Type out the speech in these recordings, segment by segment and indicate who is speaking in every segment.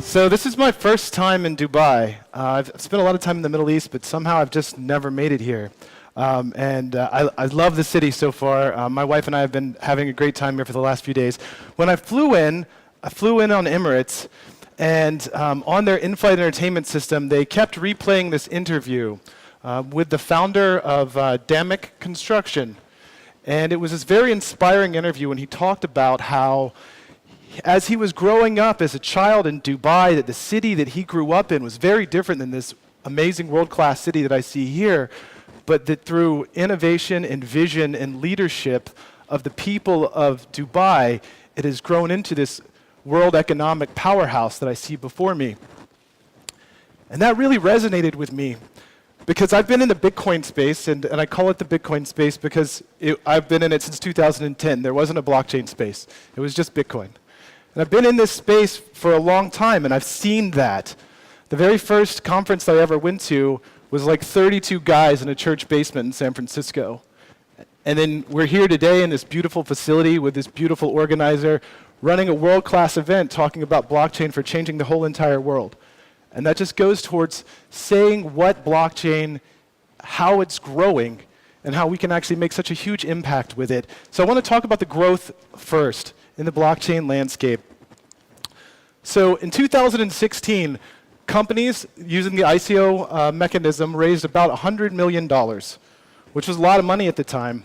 Speaker 1: So this is my first time in Dubai. I've spent a lot of time in the Middle East, but somehow I've just never made it here. I love the city so far. My wife and I have been having a great time here for the last few days. When I flew in on Emirates, and on their in-flight entertainment system, they kept replaying this interview with the founder of Damic Construction. And it was this very inspiring interview when he talked about how, as he was growing up as a child in Dubai, that the city that he grew up in was very different than this amazing world-class city that I see here, but that through innovation and vision and leadership of the people of Dubai, it has grown into this world economic powerhouse that I see before me. And that really resonated with me, because I've been in the Bitcoin space, and I call it the Bitcoin space because I've been in it since 2010. There wasn't a blockchain space. It was just Bitcoin. And I've been in this space for a long time, and I've seen that. The very first conference I ever went to was like 32 guys in a church basement in San Francisco. And then we're here today in this beautiful facility with this beautiful organizer running a world-class event talking about blockchain for changing the whole entire world. And that just goes towards saying what blockchain, how it's growing, and how we can actually make such a huge impact with it. So I want to talk about the growth first in the blockchain landscape. So in 2016, companies using the ICO mechanism raised about $100 million, which was a lot of money at the time.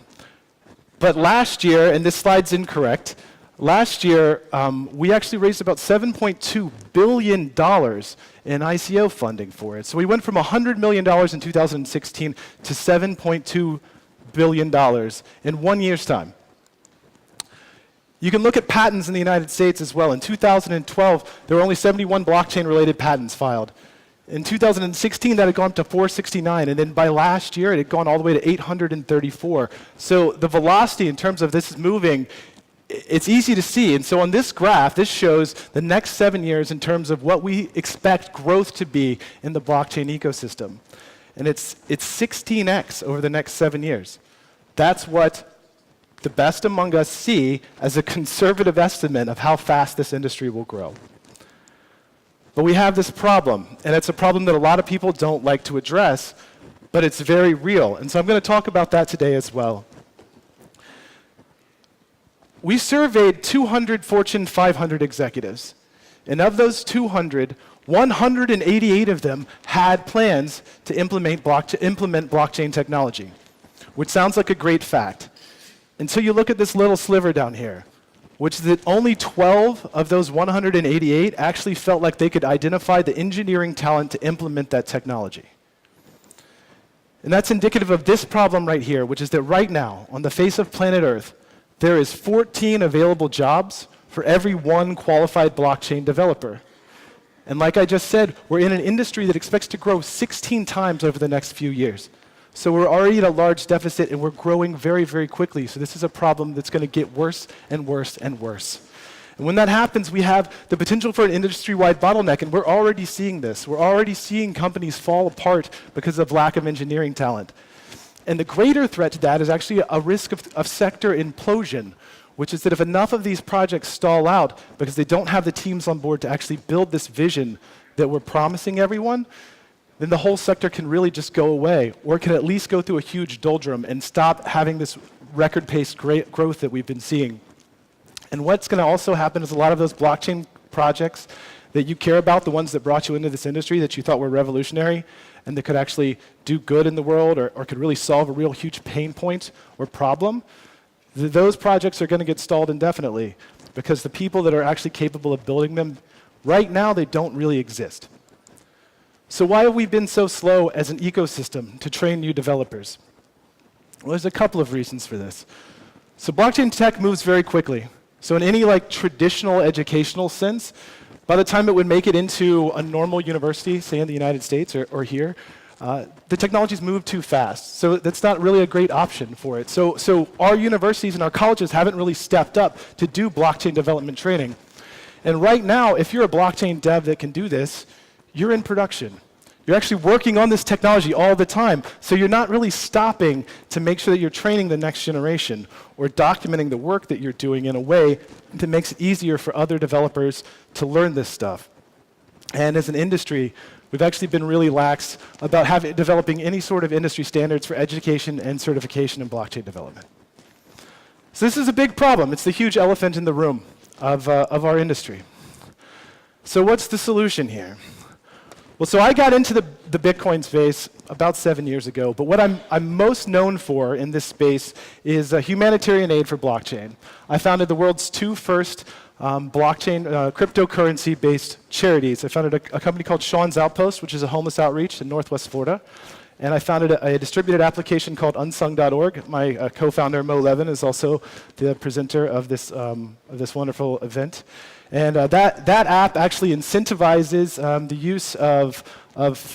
Speaker 1: But last year, and this slide's incorrect, last year we actually raised about $7.2 billion in ICO funding for it. So we went from $100 million in 2016 to $7.2 billion in 1 year's time. You can look at patents in the United States as well. In 2012, there were only 71 blockchain-related patents filed. In 2016, that had gone up to 469, and then by last year, it had gone all the way to 834. So the velocity in terms of this is moving, it's easy to see. And so on this graph, this shows the next 7 years in terms of what we expect growth to be in the blockchain ecosystem. And it's 16x over the next 7 years. That's what the best among us see as a conservative estimate of how fast this industry will grow. But we have this problem, and it's a problem that a lot of people don't like to address, but it's very real. And so I'm going to talk about that today as well. We surveyed 200 Fortune 500 executives, and of those 200, 188 of them had plans to implement blockchain technology, which sounds like a great fact. Until you look at this little sliver down here, which is that only 12 of those 188 actually felt like they could identify the engineering talent to implement that technology. And that's indicative of this problem right here, which is that right now, on the face of planet Earth, there is 14 available jobs for every one qualified blockchain developer. And like I just said, we're in an industry that expects to grow 16 times over the next few years. So we're already at a large deficit, and we're growing very, very quickly. So this is a problem that's going to get worse and worse and worse. And when that happens, we have the potential for an industry-wide bottleneck, and we're already seeing this. We're already seeing companies fall apart because of lack of engineering talent. And the greater threat to that is actually a risk of sector implosion, which is that if enough of these projects stall out because they don't have the teams on board to actually build this vision that we're promising everyone, then the whole sector can really just go away, or it can at least go through a huge doldrum and stop having this record-paced growth that we've been seeing. And what's going to also happen is a lot of those blockchain projects that you care about, the ones that brought you into this industry that you thought were revolutionary and that could actually do good in the world or could really solve a real huge pain point or problem, those projects are going to get stalled indefinitely because the people that are actually capable of building them, right now, they don't really exist. So why have we been so slow as an ecosystem to train new developers? Well, there's a couple of reasons for this. So blockchain tech moves very quickly. So in any traditional educational sense, by the time it would make it into a normal university, say in the United States or here, the technologies move too fast. So that's not really a great option for it. So our universities and our colleges haven't really stepped up to do blockchain development training. And right now, if you're a blockchain dev that can do this, you're in production. You're actually working on this technology all the time, so you're not really stopping to make sure that you're training the next generation or documenting the work that you're doing in a way that makes it easier for other developers to learn this stuff. And as an industry, we've actually been really lax about developing any sort of industry standards for education and certification in blockchain development. So this is a big problem. It's the huge elephant in the room of our industry. So what's the solution here? Well, so I got into the Bitcoin space about 7 years ago, but what I'm most known for in this space is humanitarian aid for blockchain. I founded the world's two first blockchain cryptocurrency-based charities. I founded a company called Sean's Outpost, which is a homeless outreach in Northwest Florida. And I founded a distributed application called unsung.org. My co-founder, Mo Levin, is also the presenter of this wonderful event. And that app actually incentivizes the use of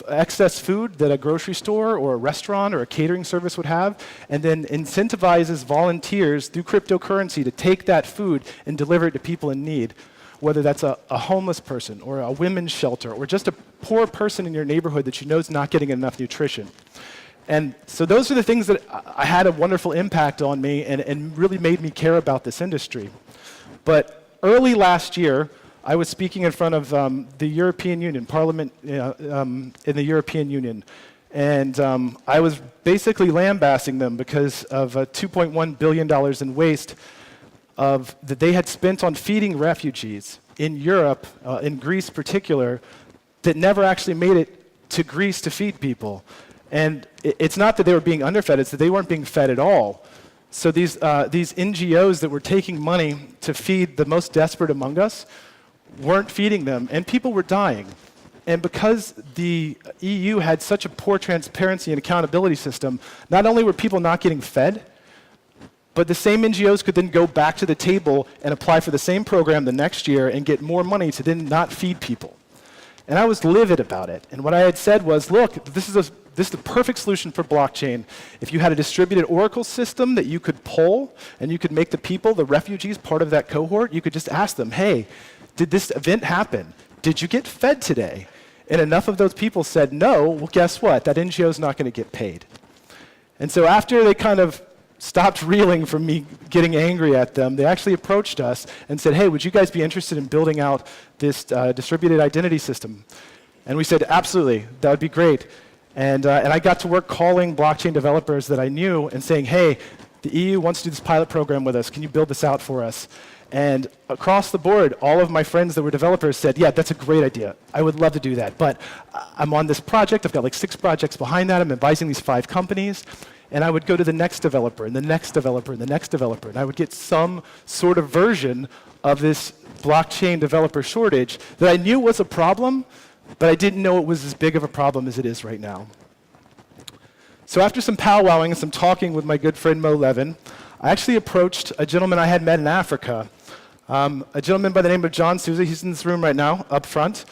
Speaker 1: excess food that a grocery store or a restaurant or a catering service would have, and then incentivizes volunteers through cryptocurrency to take that food and deliver it to people in need, whether that's a homeless person or a women's shelter or just a poor person in your neighborhood that you know is not getting enough nutrition. And so those are the things that I had a wonderful impact on me and really made me care about this industry. But early last year, I was speaking in front of the European Union, Parliament in the European Union, and I was basically lambasting them because of $2.1 billion in waste that they had spent on feeding refugees in Europe, in Greece in particular, that never actually made it to Greece to feed people. And it's not that they were being underfed, it's that they weren't being fed at all. So these NGOs that were taking money to feed the most desperate among us weren't feeding them, and people were dying. And because the EU had such a poor transparency and accountability system, not only were people not getting fed, but the same NGOs could then go back to the table and apply for the same program the next year and get more money to then not feed people. And I was livid about it. And what I had said was, look, this is the perfect solution for blockchain. If you had a distributed Oracle system that you could poll and you could make the people, the refugees, part of that cohort, you could just ask them, hey, did this event happen? Did you get fed today? And enough of those people said no, well, guess what? That NGO is not going to get paid. And so after they kind of stopped reeling from me getting angry at them, they actually approached us and said, hey, would you guys be interested in building out this distributed identity system? And we said, absolutely, that would be great. And I got to work calling blockchain developers that I knew and saying, hey, the EU wants to do this pilot program with us. Can you build this out for us? And across the board, all of my friends that were developers said, yeah, that's a great idea. I would love to do that. But I'm on this project. I've got like 6 projects behind that. I'm advising these 5 companies. And I would go to the next developer and the next developer and the next developer. And I would get some sort of version of this blockchain developer shortage that I knew was a problem, but I didn't know it was as big of a problem as it is right now. So after some powwowing and some talking with my good friend Mo Levin, I actually approached a gentleman I had met in Africa, a gentleman by the name of John Souza. He's in this room right now, up front.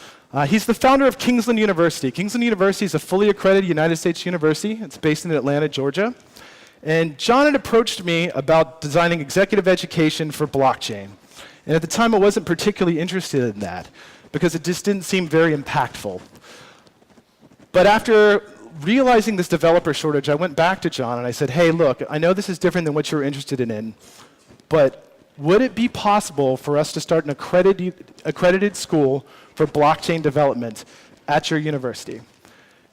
Speaker 1: He's the founder of Kingsland University. Kingsland University is a fully accredited United States university. It's based in Atlanta, Georgia. And John had approached me about designing executive education for blockchain. And at the time, I wasn't particularly interested in that because it just didn't seem very impactful. But after realizing this developer shortage, I went back to John and I said, hey, look, I know this is different than what you're interested in, but would it be possible for us to start an accredited school for blockchain development at your university?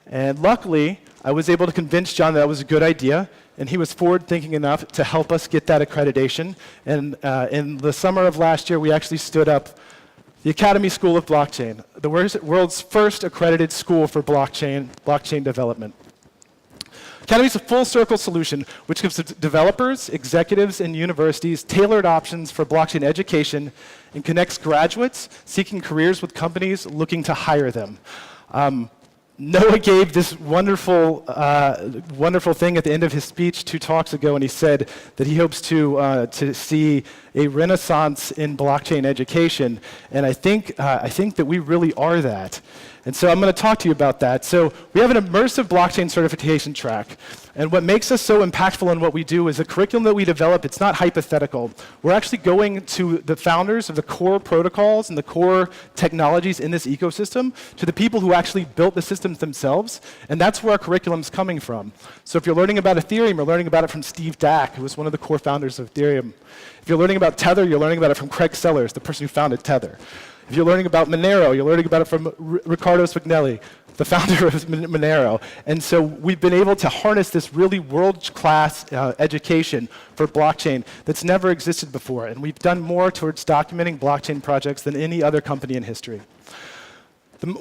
Speaker 1: And luckily, I was able to convince John that was a good idea, and he was forward-thinking enough to help us get that accreditation. And in the summer of last year, we actually stood up the Academy School of Blockchain, the world's first accredited school for blockchain development. Academy is a full-circle solution which gives developers, executives, and universities tailored options for blockchain education and connects graduates seeking careers with companies looking to hire them. Noah gave this wonderful thing at the end of his speech 2 talks ago, and he said that he hopes to see a renaissance in blockchain education, and I think that we really are that. And so I'm going to talk to you about that. So we have an immersive blockchain certification track. And what makes us so impactful in what we do is the curriculum that we develop, it's not hypothetical. We're actually going to the founders of the core protocols and the core technologies in this ecosystem, to the people who actually built the systems themselves. And that's where our curriculum's coming from. So if you're learning about Ethereum, you're learning about it from Steve Dack, who was one of the core founders of Ethereum. If you're learning about Tether, you're learning about it from Craig Sellers, the person who founded Tether. If you're learning about Monero, you're learning about it from Riccardo Spignelli, the founder of Monero. And so we've been able to harness this really world-class education for blockchain that's never existed before. And we've done more towards documenting blockchain projects than any other company in history.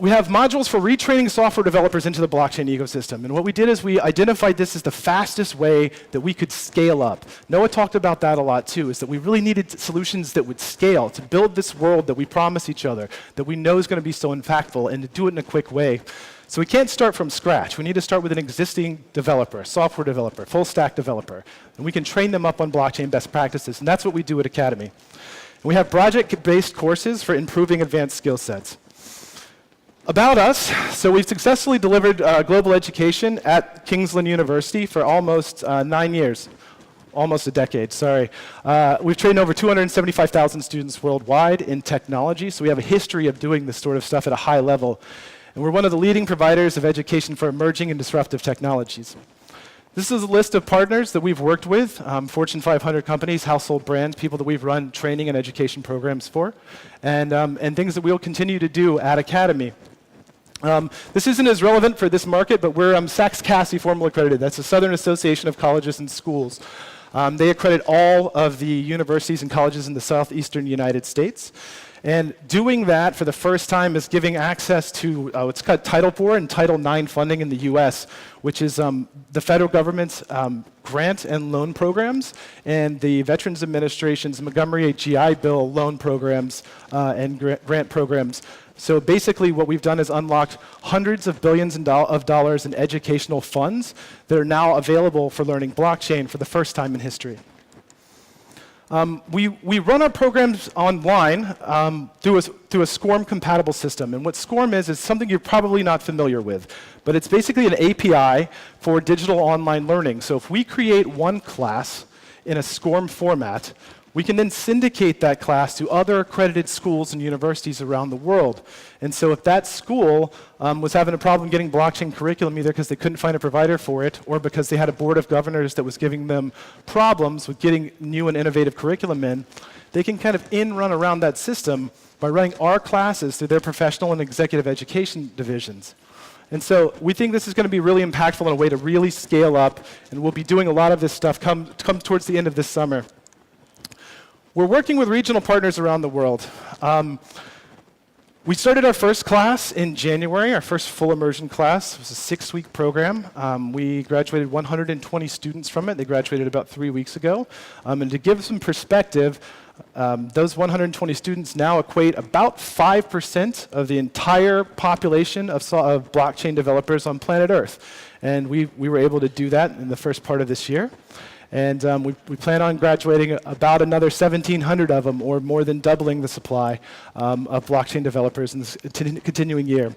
Speaker 1: We have modules for retraining software developers into the blockchain ecosystem. And what we did is we identified this as the fastest way that we could scale up. Noah talked about that a lot too, is that we really needed solutions that would scale to build this world that we promise each other, that we know is going to be so impactful, and to do it in a quick way. So we can't start from scratch. We need to start with an existing developer, software developer, full stack developer. And we can train them up on blockchain best practices. And that's what we do at Academy. And we have project-based courses for improving advanced skill sets. About us, so we've successfully delivered global education at Kingsland University for almost 9 years, almost a decade, sorry. We've trained over 275,000 students worldwide in technology, so we have a history of doing this sort of stuff at a high level. And we're one of the leading providers of education for emerging and disruptive technologies. This is a list of partners that we've worked with, Fortune 500 companies, household brands, people that we've run training and education programs for, and things that we'll continue to do at Academy. This isn't as relevant for this market, but we're Sachs-Cassie formal accredited. That's the Southern Association of Colleges and Schools. They accredit all of the universities and colleges in the southeastern United States. And doing that for the first time is giving access to what's called Title IV and Title IX funding in the US, which is the federal government's grant and loan programs and the Veterans Administration's Montgomery GI Bill loan programs and grant programs. So basically what we've done is unlocked hundreds of billions of dollars in educational funds that are now available for learning blockchain for the first time in history. We run our programs online through a SCORM-compatible system. And what SCORM is something you're probably not familiar with. But it's basically an API for digital online learning. So if we create one class in a SCORM format, we can then syndicate that class to other accredited schools and universities around the world. And so if that school was having a problem getting blockchain curriculum, either because they couldn't find a provider for it or because they had a board of governors that was giving them problems with getting new and innovative curriculum in, they can kind of run around that system by running our classes through their professional and executive education divisions. And so we think this is going to be really impactful in a way to really scale up, and we'll be doing a lot of this stuff come towards the end of this summer. We're working with regional partners around the world. We started our first class in January, our first full immersion class. It was a 6-week program. We graduated 120 students from it. They graduated about 3 weeks ago. And to give some perspective, those 120 students now equate about 5% of the entire population of blockchain developers on planet Earth. And we were able to do that in the first part of this year. And we plan on graduating about another 1,700 of them, or more than doubling the supply of blockchain developers in this continuing year.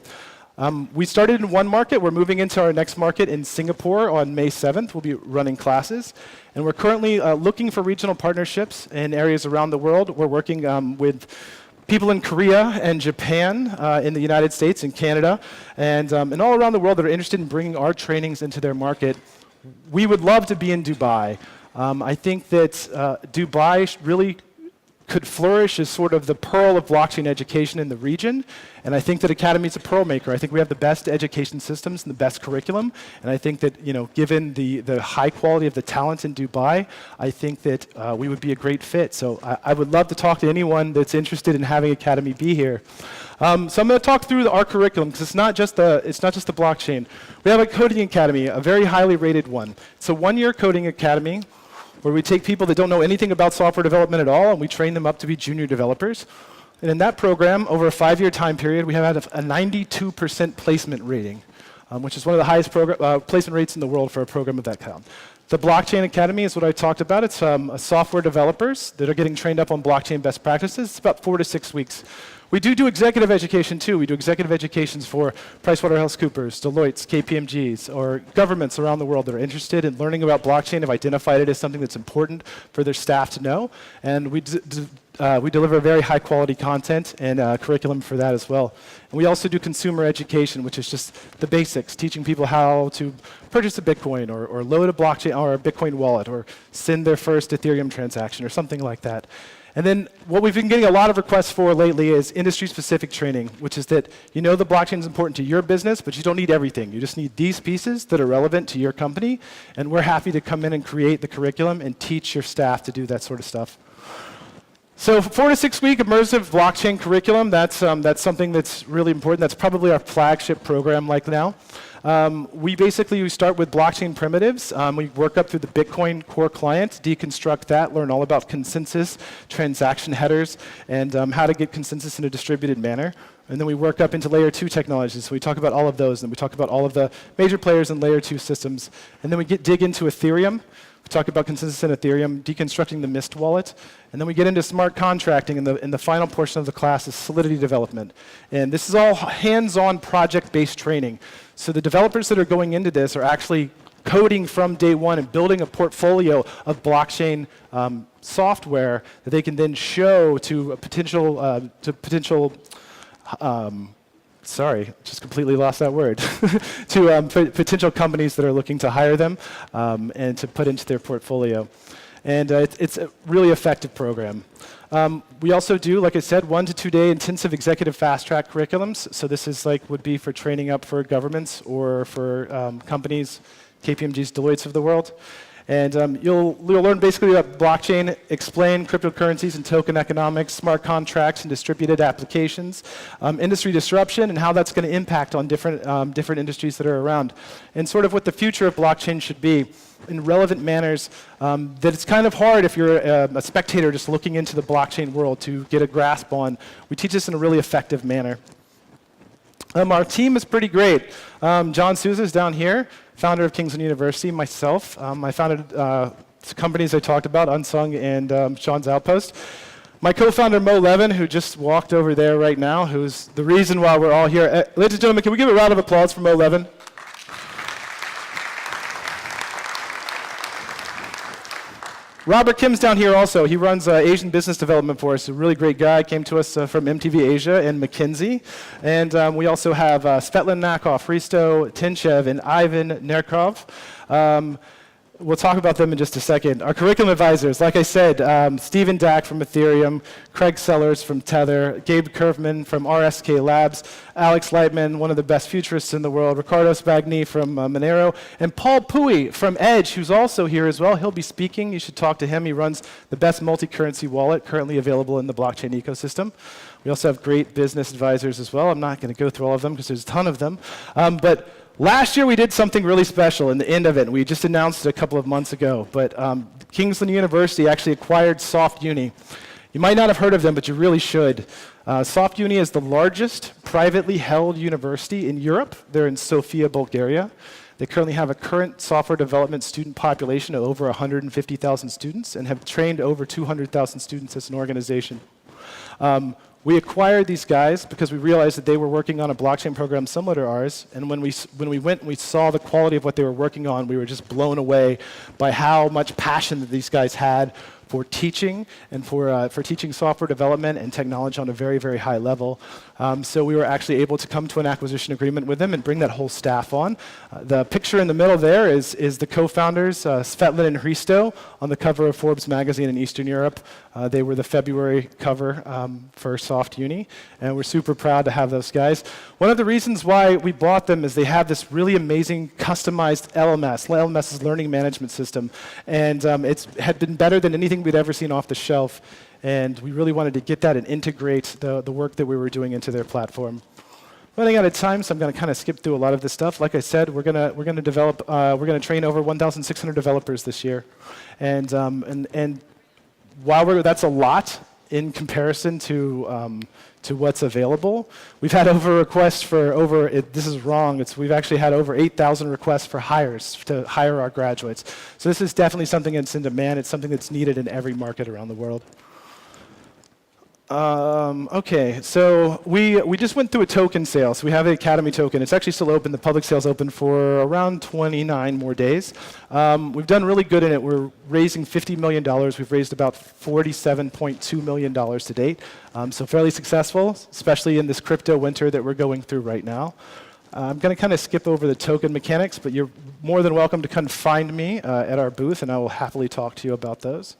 Speaker 1: We started in one market. We're moving into our next market in Singapore on May 7th. We'll be running classes. And we're currently looking for regional partnerships in areas around the world. We're working with people in Korea and Japan, in the United States and Canada, and all around the world that are interested in bringing our trainings into their market. We would love to be in Dubai. I think that Dubai really could flourish as sort of the pearl of blockchain education in the region. And I think that Academy is a pearl maker. I think we have the best education systems and the best curriculum. And I think that, given the high quality of the talent in Dubai, I think that we would be a great fit. So I would love to talk to anyone that's interested in having Academy be here. So I'm going to talk through our curriculum, because it's not just the blockchain. We have a coding academy, a very highly rated one. It's a 1-year coding academy where we take people that don't know anything about software development at all, and we train them up to be junior developers. And in that program, over a 5-year time period, we have had a 92% placement rating, which is one of the highest placement rates in the world for a program of that kind. The Blockchain Academy is what I talked about. It's software developers that are getting trained up on blockchain best practices. It's about 4 to 6 weeks. We do executive education too. We do executive educations for PricewaterhouseCoopers, Deloitte's, KPMG's, or governments around the world that are interested in learning about blockchain, have identified it as something that's important for their staff to know. And we deliver very high quality content and curriculum for that as well. And we also do consumer education, which is just the basics, teaching people how to purchase a Bitcoin or load a blockchain or a Bitcoin wallet or send their first Ethereum transaction or something like that. And then what we've been getting a lot of requests for lately is industry-specific training, which is that you know the blockchain is important to your business, but you don't need everything. You just need these pieces that are relevant to your company, and we're happy to come in and create the curriculum and teach your staff to do that sort of stuff. So 4 to 6 week immersive blockchain curriculum, that's something that's really important. That's probably our flagship program like now. We start with blockchain primitives. We work up through the Bitcoin core client, deconstruct that, learn all about consensus, transaction headers, and how to get consensus in a distributed manner. And then we work up into layer 2 technologies. So we talk about all of those, and we talk about all of the major players in layer 2 systems. And then we dig into Ethereum. We talk about consensus in Ethereum, deconstructing the Mist wallet. And then we get into smart contracting, and the final portion of the class is Solidity Development. And this is all hands-on project-based training. So the developers that are going into this are actually coding from day one and building a portfolio of blockchain software that they can then show to sorry, just completely lost that word, to potential companies that are looking to hire them and to put into their portfolio. And it's a really effective program. We also do, like I said, 1 to 2 day intensive executive fast track curriculums. So this is would be for training up for governments or for companies, KPMG's, Deloitte's of the world. And you'll learn basically about blockchain, explain cryptocurrencies and token economics, smart contracts and distributed applications, industry disruption, and how that's going to impact on different industries that are around, and sort of what the future of blockchain should be in relevant manners that it's kind of hard if you're a spectator just looking into the blockchain world to get a grasp on. We teach this in a really effective manner. Our team is pretty great. John Souza is down here, founder of Kingsland University, myself. I founded companies I talked about, Unsung and Sean's Outpost. My co-founder, Mo Levin, who just walked over there right now, who's the reason why we're all here. Ladies and gentlemen, can we give a round of applause for Mo Levin? Robert Kim's down here also. He runs Asian business development for us. A really great guy. Came to us from MTV Asia and McKinsey. And we also have Svetlin Nakov, Hristo Tinchev, and Ivan Nerkov. We'll talk about them in just a second. Our curriculum advisors, like I said, Stephen Dack from Ethereum, Craig Sellers from Tether, Gabe Curvman from RSK Labs, Alex Lightman, one of the best futurists in the world, Ricardo Spagni from Monero, and Paul Pui from Edge, who's also here as well. He'll be speaking. You should talk to him. He runs the best multi-currency wallet currently available in the blockchain ecosystem. We also have great business advisors as well. I'm not going to go through all of them because there's a ton of them. But last year we did something really special in the end of it. We just announced it a couple of months ago. But Kingsland University actually acquired SoftUni. You might not have heard of them, but you really should. SoftUni is the largest privately held university in Europe. They're in Sofia, Bulgaria. They currently have a current software development student population of over 150,000 students and have trained over 200,000 students as an organization. We acquired these guys because we realized that they were working on a blockchain program similar to ours, and when we went and we saw the quality of what they were working on, we were just blown away by how much passion that these guys had for teaching and for teaching software development and technology on a very, very high level. So we were actually able to come to an acquisition agreement with them and bring that whole staff on. The picture in the middle there is the co-founders, Svetlin and Hristo, on the cover of Forbes magazine in Eastern Europe. They were the February cover for SoftUni, and we're super proud to have those guys. One of the reasons why we bought them is they have this really amazing customized LMS. LMS is Learning Management System, and it had been better than anything we'd ever seen off the shelf. And we really wanted to get that and integrate the work that we were doing into their platform. Running out of time, so I'm going to kind of skip through a lot of this stuff. Like I said, we're going to train over 1,600 developers this year, and while that's a lot in comparison to what's available, we've had requests for this is wrong. We've actually had over 8,000 requests for hires to hire our graduates. So this is definitely something that's in demand. It's something that's needed in every market around the world. Okay, so we just went through a token sale. So we have an Academy token. It's actually still open. The public sale's open for around 29 more days. We've done really good in it. We're raising $50 million. We've raised about $47.2 million to date. So fairly successful, especially in this crypto winter that we're going through right now. I'm going to kind of skip over the token mechanics, but you're more than welcome to come find me at our booth, and I will happily talk to you about those.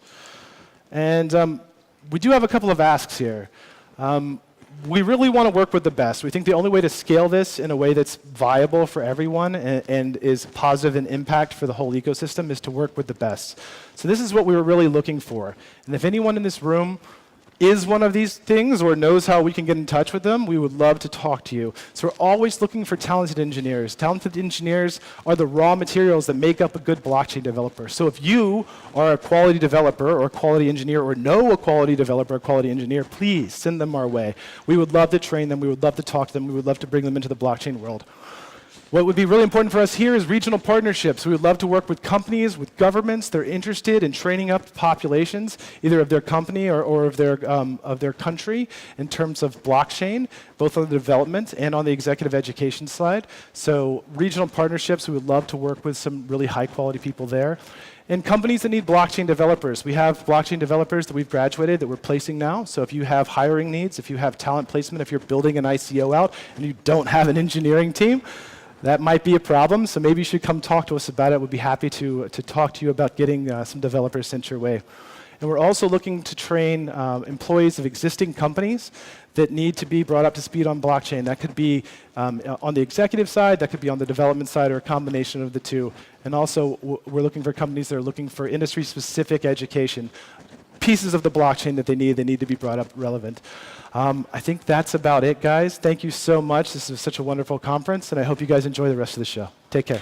Speaker 1: And we do have a couple of asks here. We really want to work with the best. We think the only way to scale this in a way that's viable for everyone and is positive in impact for the whole ecosystem is to work with the best. So this is what we were really looking for. And if anyone in this room is one of these things or knows how we can get in touch with them, we would love to talk to you. So we're always looking for talented engineers. Talented engineers are the raw materials that make up a good blockchain developer. So if you are a quality developer or a quality engineer or know a quality developer or quality engineer, please send them our way. We would love to train them. We would love to talk to them. We would love to bring them into the blockchain world. What would be really important for us here is regional partnerships. We would love to work with companies, with governments. They're interested in training up populations, either of their company or of their country, in terms of blockchain, both on the development and on the executive education side. So regional partnerships, we would love to work with some really high-quality people there. And companies that need blockchain developers. We have blockchain developers that we've graduated that we're placing now. So if you have hiring needs, if you have talent placement, if you're building an ICO out and you don't have an engineering team, that might be a problem, so maybe you should come talk to us about it. We'd be happy to talk to you about getting some developers sent your way. And we're also looking to train employees of existing companies that need to be brought up to speed on blockchain. That could be on the executive side, that could be on the development side, or a combination of the two. And also, we're looking for companies that are looking for industry-specific education. Pieces of the blockchain that they need to be brought up relevant. I think that's about it, guys. Thank you so much. This is such a wonderful conference, and I hope you guys enjoy the rest of the show. Take care.